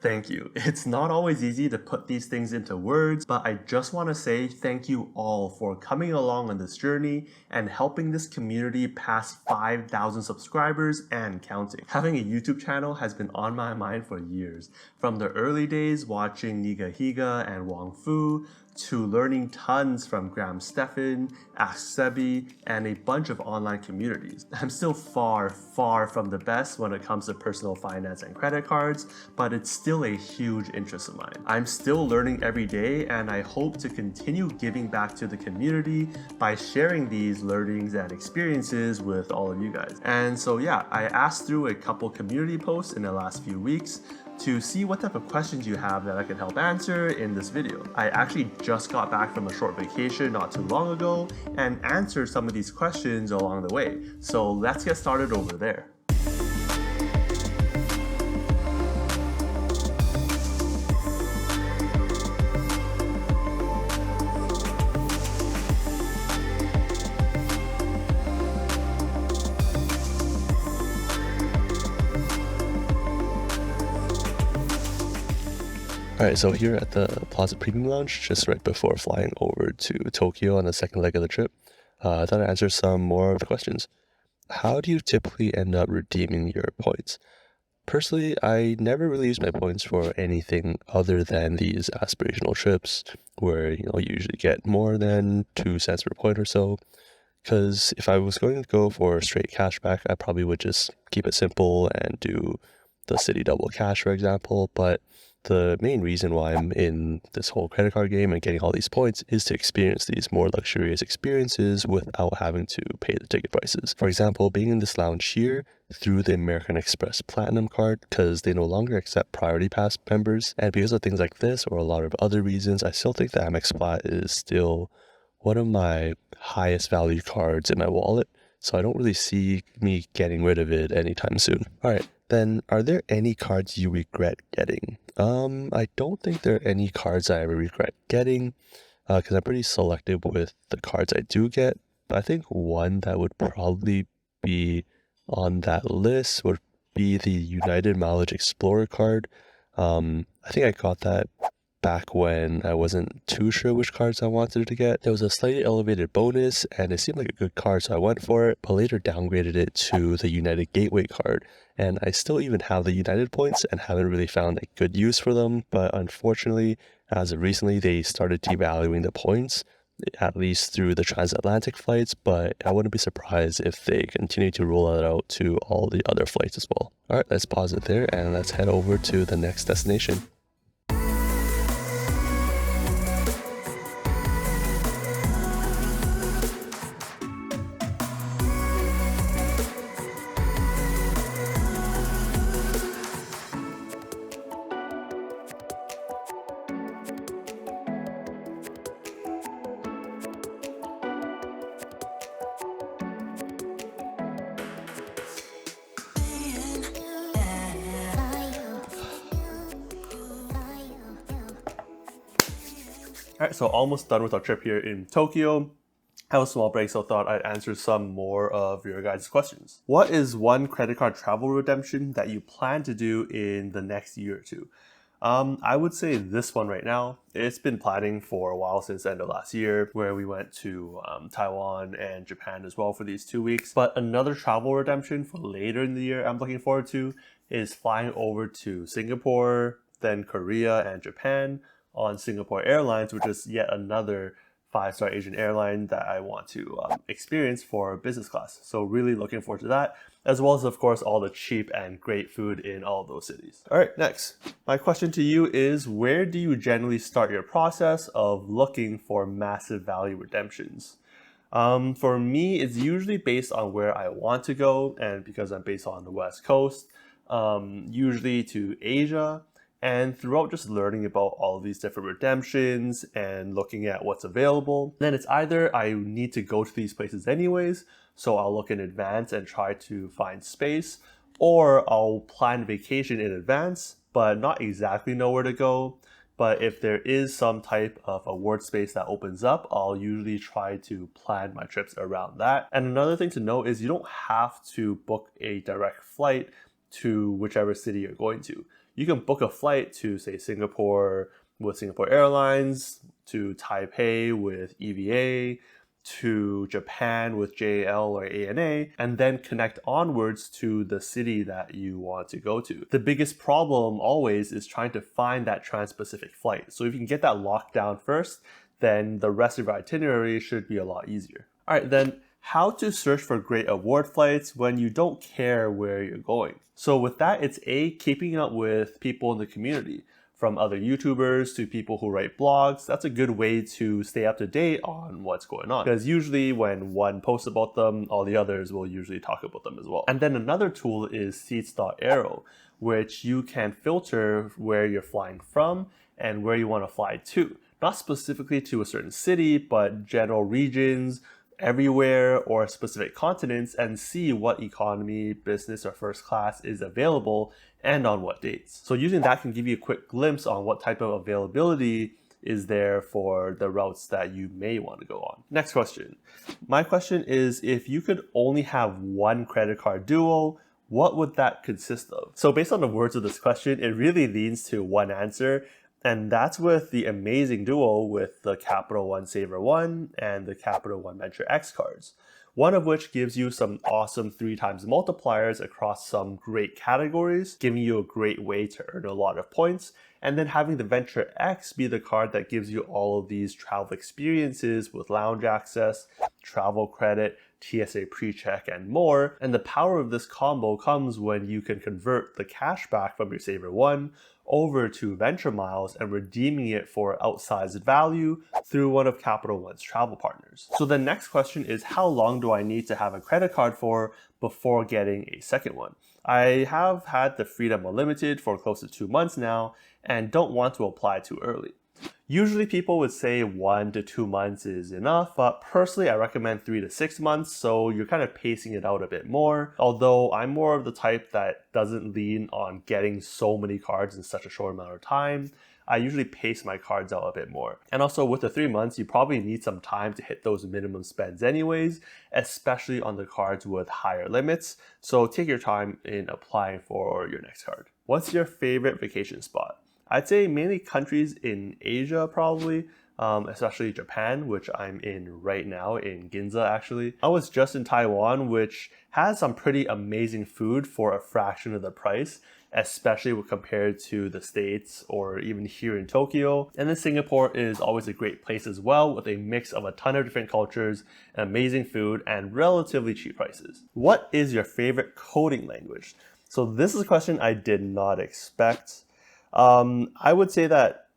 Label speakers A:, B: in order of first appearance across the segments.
A: Thank you. It's not always easy to put these things into words, but I just want to say thank you all for coming along on this journey and helping this community pass 5,000 subscribers and counting. Having a YouTube channel has been on my mind for years, from the early days watching Niga Higa and Wong Fu, to learning tons from Graham Stephan, Ask Sebi, and a bunch of online communities. I'm still far from the best when it comes to personal finance and credit cards, but it's still a huge interest of mine. I'm still learning every day, and I hope to continue giving back to the community by sharing these learnings and experiences with all of you guys. And so yeah, I asked through a couple community posts in the last few weeks to see what type of questions you have that I can help answer in this video. I actually just got back from a short vacation not too long ago and answered some of these questions along the way. So let's get started over there.
B: Alright, so here at the Plaza Premium Lounge, just right before flying over to Tokyo on the second leg of the trip, I thought I'd answer some more of the questions. How do you typically end up redeeming your points? Personally, I never really use my points for anything other than these aspirational trips, where you usually get more than 2 cents per point or so. Because if I was going to go for straight cashback, I probably would just keep it simple and do the City Double Cash, for example. But the main reason why I'm in this whole credit card game and getting all these points is to experience these more luxurious experiences without having to pay the ticket prices. For example, being in this lounge here through the American Express Platinum card, because they no longer accept Priority Pass members, and because of things like this or a lot of other reasons, I still think the Amex Plat is still one of my highest value cards in my wallet, so I don't really see me getting rid of it anytime soon. Alright, then are there any cards you regret getting? I don't think there are any cards I ever regret getting, because I'm pretty selective with the cards I do get, but I think one that would probably be on that list would be the United Mileage Explorer card. I think I got that back when I wasn't too sure which cards I wanted to get. There was a slightly elevated bonus and it seemed like a good card, so I went for it, but later downgraded it to the United Gateway card. And I still even have the United points and haven't really found a good use for them, but unfortunately, as of recently, they started devaluing the points, at least through the transatlantic flights, but I wouldn't be surprised if they continue to roll it out to all the other flights as well. Alright, let's pause it there and let's head over to the next destination.
A: Alright, so almost done with our trip here in Tokyo. Have a small break, so thought I'd answer some more of your guys' questions. What is one credit card travel redemption that you plan to do in the next year or two? I would say this one right now. It's been planning for a while, since the end of last year, where we went to Taiwan and Japan as well for these 2 weeks. But another travel redemption for later in the year I'm looking forward to is flying over to Singapore, then Korea and Japan on Singapore Airlines, which is yet another 5-star Asian airline that I want to experience for business class. So really looking forward to that, as well as of course all the cheap and great food in all of those cities. All right, next. My question to you is, where do you generally start your process of looking for massive value redemptions? For me, it's usually based on where I want to go, and because I'm based on the West Coast, usually to Asia. And throughout just learning about all of these different redemptions and looking at what's available, then it's either I need to go to these places anyways, so I'll look in advance and try to find space, or I'll plan vacation in advance, but not exactly know where to go. But if there is some type of award space that opens up, I'll usually try to plan my trips around that. And another thing to note is you don't have to book a direct flight to whichever city you're going to. You can book a flight to, say, Singapore with Singapore Airlines, to Taipei with EVA, to Japan with JAL or ANA, and then connect onwards to the city that you want to go to. The biggest problem always is trying to find that trans-Pacific flight. So if you can get that locked down first, then the rest of your itinerary should be a lot easier. All right, then how to search for great award flights when you don't care where you're going. So with that, it's keeping up with people in the community. From other YouTubers to people who write blogs, that's a good way to stay up to date on what's going on. Because usually when one posts about them, all the others will usually talk about them as well. And then another tool is seats.aero, which you can filter where you're flying from and where you want to fly to. Not specifically to a certain city, but general regions, everywhere, or specific continents, and see what economy, business, or first class is available and on what dates. So using that can give you a quick glimpse on what type of availability is there for the routes that you may want to go on. Next question. My question is, if you could only have one credit card duo, what would that consist of? So based on the words of this question, it really leans to one answer, and that's with the amazing duo with the Capital One Saver One and the Capital One Venture X cards. One of which gives you some awesome 3x multipliers across some great categories, giving you a great way to earn a lot of points, and then having the Venture X be the card that gives you all of these travel experiences with lounge access, travel credit, TSA pre-check, and more. And the power of this combo comes when you can convert the cash back from your Saver One over to Venture Miles and redeeming it for outsized value through one of Capital One's travel partners. So the next question is, how long do I need to have a credit card for before getting a second one? I have had the Freedom Unlimited for close to 2 months now and don't want to apply too early. Usually people would say 1 to 2 months is enough, but personally I recommend 3 to 6 months, so you're kind of pacing it out a bit more. Although I'm more of the type that doesn't lean on getting so many cards in such a short amount of time. I usually pace my cards out a bit more. And also with the 3 months, you probably need some time to hit those minimum spends anyways, especially on the cards with higher limits. So take your time in applying for your next card. What's your favorite vacation spot? I'd say mainly countries in Asia probably, especially Japan, which I'm in right now in Ginza actually. I was just in Taiwan, which has some pretty amazing food for a fraction of the price, especially when compared to the States or even here in Tokyo. And then Singapore is always a great place as well, with a mix of a ton of different cultures, amazing food, and relatively cheap prices. What is your favorite coding language? So this is a question I did not expect. I would say that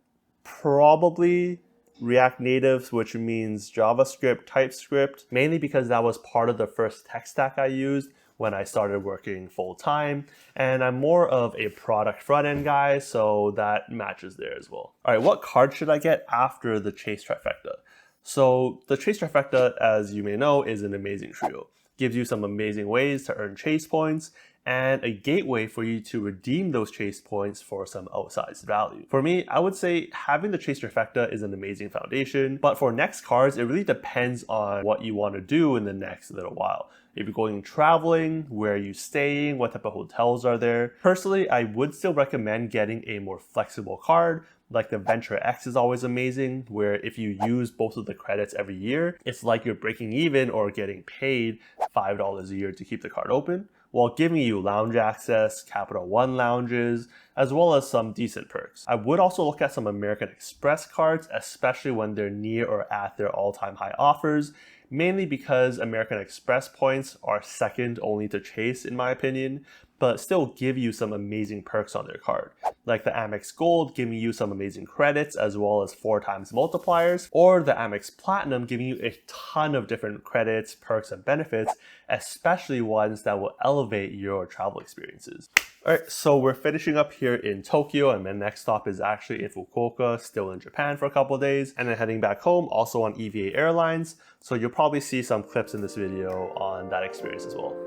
A: probably React Native, which means JavaScript, TypeScript, mainly because that was part of the first tech stack I used when I started working full time. And I'm more of a product front end guy, so that matches there as well. All right, what card should I get after the Chase Trifecta? So the Chase Trifecta, as you may know, is an amazing trio. Gives you some amazing ways to earn Chase points and a gateway for you to redeem those Chase points for some outsized value. For me, I would say having the Chase Trifecta is an amazing foundation, but for next cards, it really depends on what you want to do in the next little while. If you're going traveling, where are you staying, what type of hotels are there? Personally, I would still recommend getting a more flexible card. Like the Venture X is always amazing, where if you use both of the credits every year, it's like you're breaking even or getting paid $5 a year to keep the card open, while giving you lounge access, Capital One lounges, as well as some decent perks. I would also look at some American Express cards, especially when they're near or at their all-time high offers, mainly because American Express points are second only to Chase in my opinion, but still give you some amazing perks on their card. Like the Amex Gold giving you some amazing credits as well as 4x multipliers, or the Amex Platinum giving you a ton of different credits, perks, and benefits, especially ones that will elevate your travel experiences. All right, so we're finishing up here in Tokyo, and my next stop is actually in Fukuoka, still in Japan for a couple of days, and then heading back home, also on EVA Airlines. So you'll probably see some clips in this video on that experience as well.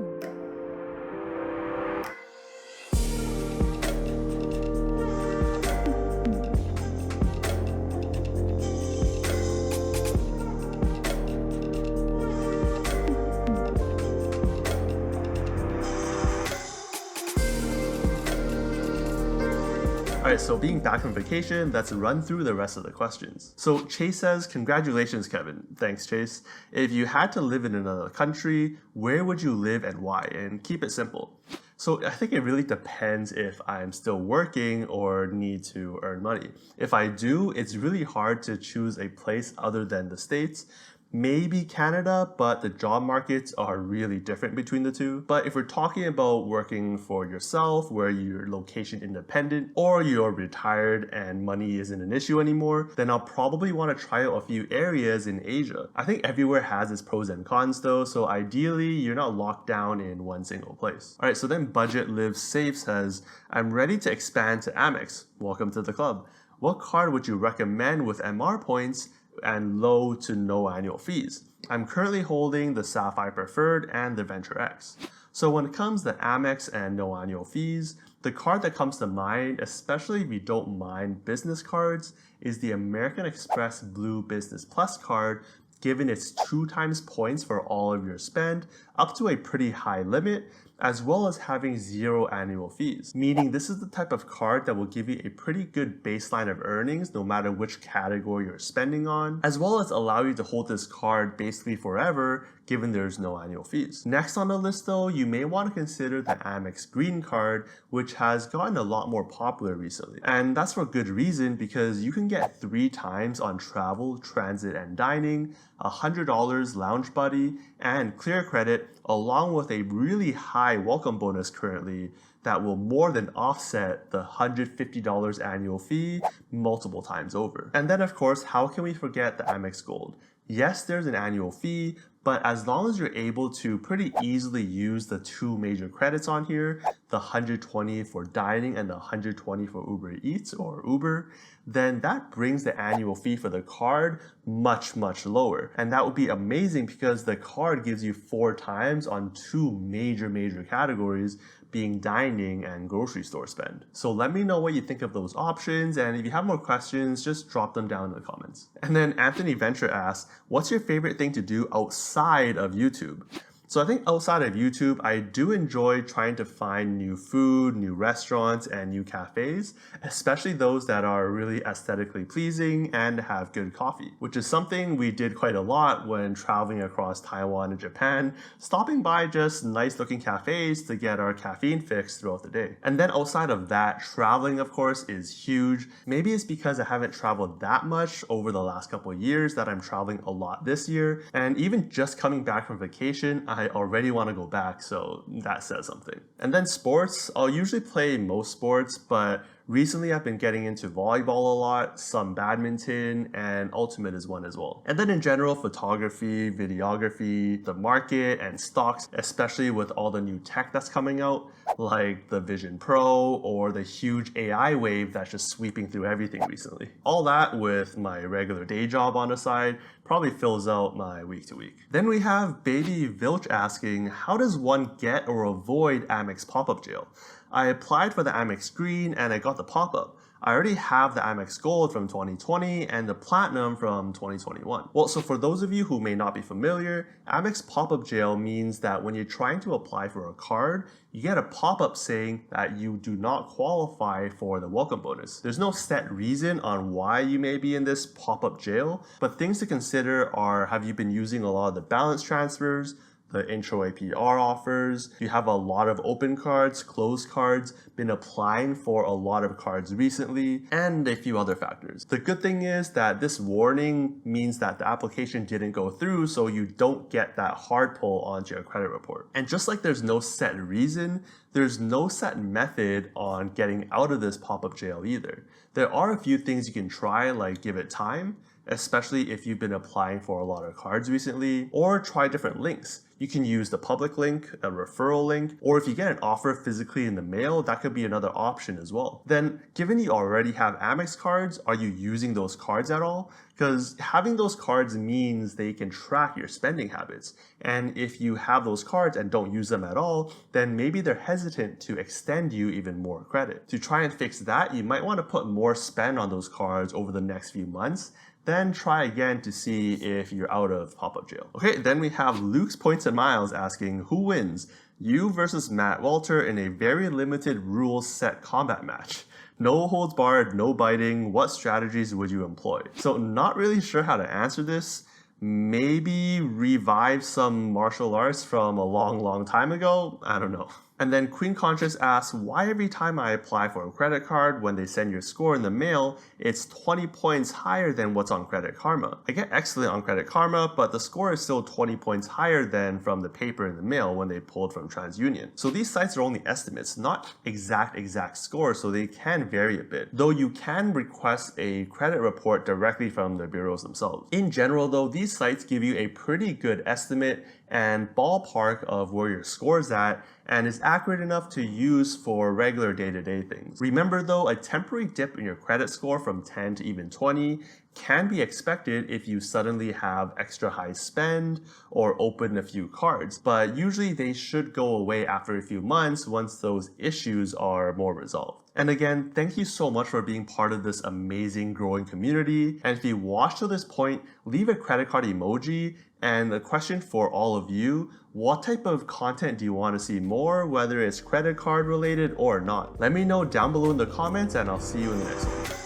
A: Alright, so being back from vacation, let's run through the rest of the questions. So Chase says, congratulations, Kevin. Thanks, Chase. If you had to live in another country, where would you live and why? And keep it simple. So I think it really depends if I'm still working or need to earn money. If I do, it's really hard to choose a place other than the States. Maybe Canada, but the job markets are really different between the two. But if we're talking about working for yourself, where you're location independent, or you're retired and money isn't an issue anymore, then I'll probably want to try out a few areas in Asia. I think everywhere has its pros and cons though, so ideally you're not locked down in one single place. Alright, so then Budget Live Safe says, I'm ready to expand to Amex. Welcome to the club. What card would you recommend with MR points and low to no annual fees? I'm currently holding the Sapphire Preferred and the Venture X. So when it comes to Amex and no annual fees, the card that comes to mind, especially if you don't mind business cards, is the American Express Blue Business Plus card, given its 2 times points for all of your spend, up to a pretty high limit, as well as having 0 annual fees. Meaning this is the type of card that will give you a pretty good baseline of earnings no matter which category you're spending on, as well as allow you to hold this card basically forever, given there's no annual fees. Next on the list though, you may want to consider the Amex Green card, which has gotten a lot more popular recently. And that's for good reason, because you can get 3 times on travel, transit, and dining, $100 lounge buddy, and clear credit, along with a really high welcome bonus currently that will more than offset the $150 annual fee multiple times over. And then of course, how can we forget the Amex Gold? Yes, there's an annual fee, but as long as you're able to pretty easily use the 2 major credits on here, the 120 for dining and the 120 for Uber Eats or Uber, then that brings the annual fee for the card much lower. And that would be amazing because the card gives you 4 times on 2 major categories, being dining and grocery store spend. So let me know what you think of those options, and if you have more questions, just drop them down in the comments. And then Anthony Venture asks, what's your favorite thing to do outside of YouTube? So I think outside of YouTube, I do enjoy trying to find new food, new restaurants, and new cafes, especially those that are really aesthetically pleasing and have good coffee, which is something we did quite a lot when traveling across Taiwan and Japan, stopping by just nice looking cafes to get our caffeine fix throughout the day. And then outside of that, traveling of course is huge. Maybe it's because I haven't traveled that much over the last couple of years that I'm traveling a lot this year, and even just coming back from vacation, I already want to go back, so that says something. And then sports, I'll usually play most sports, but recently I've been getting into volleyball a lot, some badminton, and Ultimate is one as well. And then in general, photography, videography, the market, and stocks, especially with all the new tech that's coming out, like the Vision Pro or the huge AI wave that's just sweeping through everything recently. All that with my regular day job on the side probably fills out my week to week. Then we have Baby Vilch asking, how does one get or avoid Amex Popup Jail? I applied for the Amex Green and I got the pop-up. I already have the Amex Gold from 2020 and the Platinum from 2021. Well, so for those of you who may not be familiar, Amex Pop-Up Jail means that when you're trying to apply for a card, you get a pop-up saying that you do not qualify for the welcome bonus. There's no set reason on why you may be in this pop-up jail, but things to consider are, have you been using a lot of the balance transfers, the intro APR offers, you have a lot of open cards, closed cards, been applying for a lot of cards recently, and a few other factors. The good thing is that this warning means that the application didn't go through, so you don't get that hard pull onto your credit report. And just like there's no set reason, there's no set method on getting out of this pop-up jail either. There are a few things you can try, like give it time, especially if you've been applying for a lot of cards recently, or try different links. You can use the public link, a referral link, or if you get an offer physically in the mail, that could be another option as well. Then, given you already have Amex cards, are you using those cards at all? Because having those cards means they can track your spending habits. And if you have those cards and don't use them at all, then maybe they're hesitant to extend you even more credit. To try and fix that, you might want to put more spend on those cards over the next few months, then try again to see if you're out of pop-up jail. Okay, then we have Luke's Points and Miles asking, who wins? You versus Matt Welter in a very limited rules set combat match. No holds barred, no biting. What strategies would you employ? So not really sure how to answer this. Maybe revive some martial arts from a long time ago? I don't know. And then Queen Conscious asks, why every time I apply for a credit card, when they send your score in the mail, it's 20 points higher than what's on Credit Karma? I get excellent on Credit Karma, but the score is still 20 points higher than from the paper in the mail when they pulled from TransUnion. So these sites are only estimates, not exact scores, so they can vary a bit. Though you can request a credit report directly from the bureaus themselves. In general though, these sites give you a pretty good estimate and ballpark of where your score's at, and is accurate enough to use for regular day-to-day things. Remember though, a temporary dip in your credit score from 10 to even 20 can be expected if you suddenly have extra high spend or open a few cards, but usually they should go away after a few months once those issues are more resolved. And again, thank you so much for being part of this amazing growing community. And if you watched to this point, leave a credit card emoji. And a question for all of you, what type of content do you want to see more, whether it's credit card related or not? Let me know down below in the comments, and I'll see you in the next one.